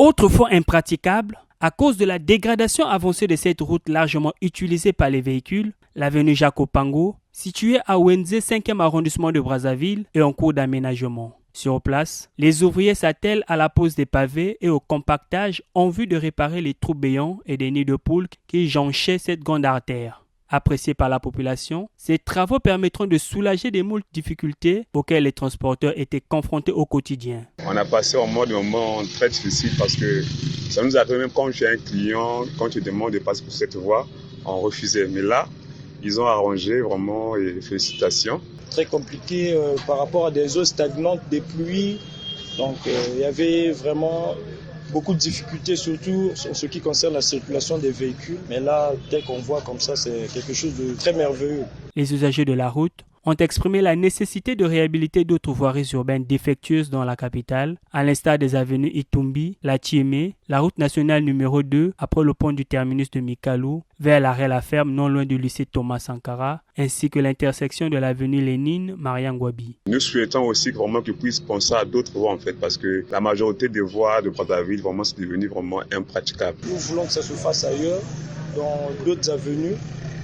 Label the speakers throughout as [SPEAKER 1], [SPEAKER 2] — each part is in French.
[SPEAKER 1] Autrefois impraticable, à cause de la dégradation avancée de cette route largement utilisée par les véhicules, l'avenue Jacques-Opango, située à Ouenze, 5e arrondissement de Brazzaville, est en cours d'aménagement. Sur place, les ouvriers s'attellent à la pose des pavés et au compactage en vue de réparer les trous béants et des nids de poules qui jonchaient cette grande artère. Appréciés par la population, ces travaux permettront de soulager des moultes difficultés auxquelles les transporteurs étaient confrontés au quotidien.
[SPEAKER 2] On a passé un moment très difficile parce que ça nous arrive même quand j'ai un client, quand tu demandes de passer pour cette voie, on refusait. Mais là, ils ont arrangé vraiment et félicitations.
[SPEAKER 3] Très compliqué par rapport à des eaux stagnantes, des pluies. Donc il y avait vraiment beaucoup de difficultés, surtout en ce qui concerne la circulation des véhicules. Mais là, dès qu'on voit comme ça, c'est quelque chose de très merveilleux.
[SPEAKER 1] Les usagers de la route ont exprimé la nécessité de réhabiliter d'autres voiries urbaines défectueuses dans la capitale, à l'instar des avenues Itumbi, la Tiémé, la route nationale numéro 2 après le pont du terminus de Mikalou, vers l'arrêt La Ferme non loin du lycée Thomas Sankara, ainsi que l'intersection de l'avenue Lénine, Mariam Gwabi.
[SPEAKER 2] Nous souhaitons aussi vraiment qu'ils puissent penser à d'autres voies en fait, parce que la majorité des voies de Brazzaville, vraiment, c'est devenu vraiment impraticable.
[SPEAKER 3] Nous voulons que ça se fasse ailleurs, dans d'autres avenues,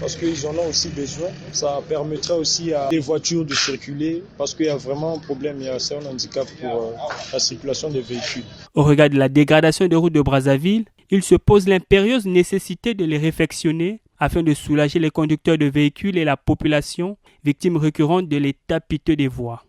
[SPEAKER 3] parce qu'ils en ont aussi besoin. Ça permettrait aussi à des voitures de circuler, parce qu'il y a vraiment un problème, il y a un handicap pour la circulation des véhicules.
[SPEAKER 1] Au regard de la dégradation des routes de Brazzaville, il se pose l'impérieuse nécessité de les réfectionner afin de soulager les conducteurs de véhicules et la population, victimes récurrentes de l'état piteux des voies.